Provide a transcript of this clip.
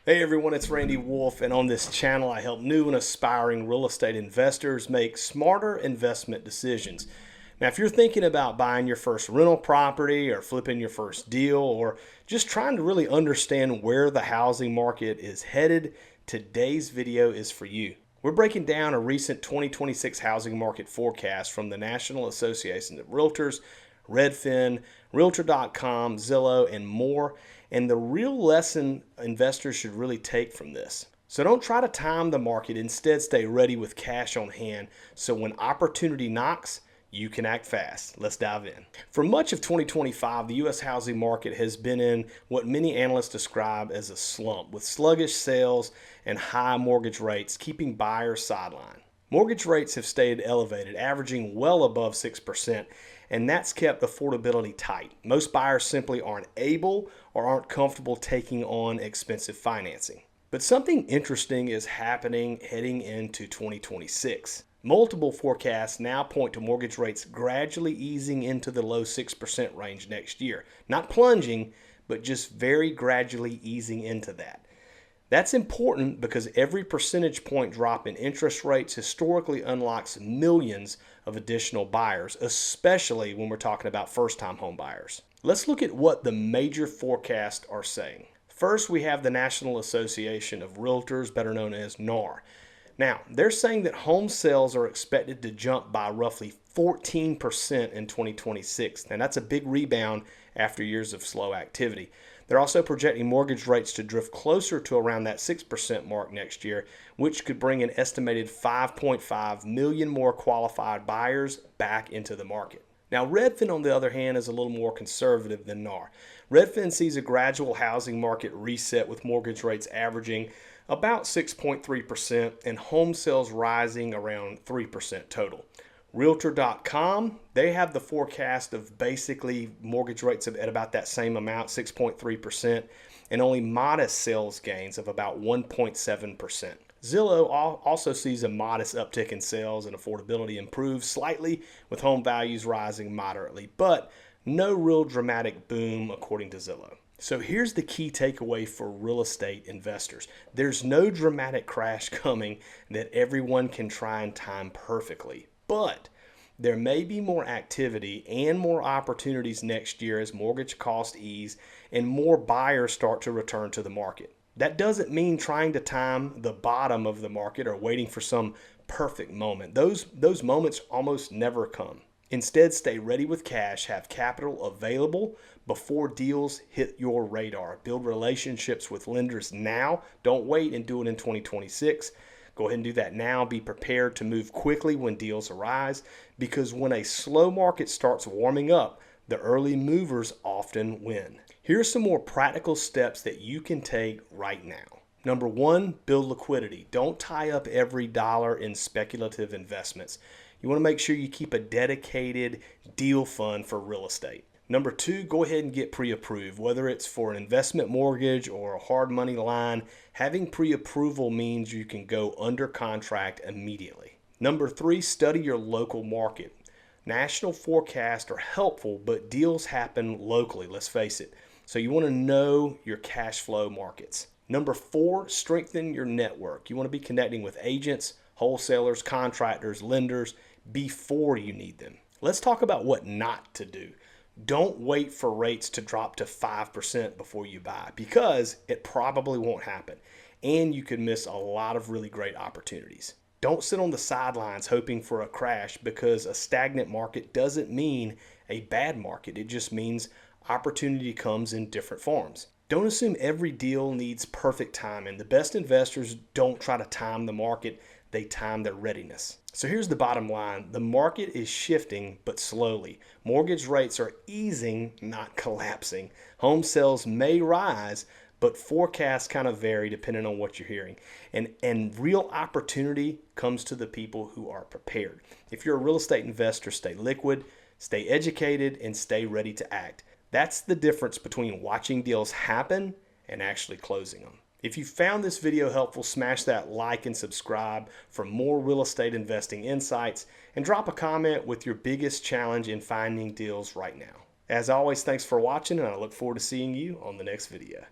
Hey everyone, it's Randy Wolfe, and on this channel I help new and aspiring real estate investors make smarter investment decisions. Now, if you're thinking about buying your first rental property or flipping your first deal or just trying to really understand where the housing market is headed, today's video is for you. We're breaking down a recent 2026 housing market forecast from the National Association of Realtors, Redfin, Realtor.com, Zillow, and more, and the real lesson investors should really take from this. So don't try to time the market, instead stay ready with cash on hand so when opportunity knocks, you can act fast. Let's dive in. For much of 2025, the U.S. housing market has been in what many analysts describe as a slump, with sluggish sales and high mortgage rates keeping buyers sidelined. Mortgage rates have stayed elevated, averaging well above 6%, and that's kept affordability tight. Most buyers simply aren't able or aren't comfortable taking on expensive financing. But something interesting is happening heading into 2026. Multiple forecasts now point to mortgage rates gradually easing into the low 6% range next year. Not plunging, but just very gradually easing into that. That's important because every percentage point drop in interest rates historically unlocks millions of additional buyers, especially when we're talking about first-time home buyers. Let's look at what the major forecasts are saying. First, we have the National Association of Realtors, better known as NAR. Now, they're saying that home sales are expected to jump by roughly 14% in 2026. And that's a big rebound after years of slow activity. They're also projecting mortgage rates to drift closer to around that 6% mark next year, which could bring an estimated 5.5 million more qualified buyers back into the market. Now, Redfin, on the other hand, is a little more conservative than NAR. Redfin sees a gradual housing market reset with mortgage rates averaging about 6.3% and home sales rising around 3% total. Realtor.com, they have the forecast of basically mortgage rates at about that same amount, 6.3%, and only modest sales gains of about 1.7%. Zillow also sees a modest uptick in sales and affordability improve slightly with home values rising moderately, but no real dramatic boom according to Zillow. So here's the key takeaway for real estate investors. There's no dramatic crash coming that everyone can try and time perfectly, but there may be more activity and more opportunities next year as mortgage costs ease and more buyers start to return to the market. That doesn't mean trying to time the bottom of the market or waiting for some perfect moment. Those moments almost never come. Instead, stay ready with cash, have capital available before deals hit your radar. Build relationships with lenders now. Don't wait and do it in 2026. Go ahead and do that now. Be prepared to move quickly when deals arise, because when a slow market starts warming up, the early movers often win. Here's some more practical steps that you can take right now. Number one, build liquidity. Don't tie up every dollar in speculative investments. You want to make sure you keep a dedicated deal fund for real estate. Number two, go ahead and get pre-approved. Whether it's for an investment mortgage or a hard money line, having pre-approval means you can go under contract immediately. Number three, study your local market. National forecasts are helpful, but deals happen locally, let's face it. So you want to know your cash flow markets. Number four, strengthen your network. You want to be connecting with agents, wholesalers, contractors, lenders before you need them. Let's talk about what not to do. Don't wait for rates to drop to 5% before you buy, because it probably won't happen and you could miss a lot of really great opportunities. Don't sit on the sidelines hoping for a crash, because a stagnant market doesn't mean a bad market. It just means opportunity comes in different forms. Don't assume every deal needs perfect timing. The best investors don't try to time the market, they time their readiness. So here's the bottom line. The market is shifting, but slowly. Mortgage rates are easing, not collapsing. Home sales may rise, but forecasts kind of vary depending on what you're hearing. And real opportunity comes to the people who are prepared. If you're a real estate investor, stay liquid, stay educated, and stay ready to act. That's the difference between watching deals happen and actually closing them. If you found this video helpful, smash that like and subscribe for more real estate investing insights, and drop a comment with your biggest challenge in finding deals right now. As always, thanks for watching, and I look forward to seeing you on the next video.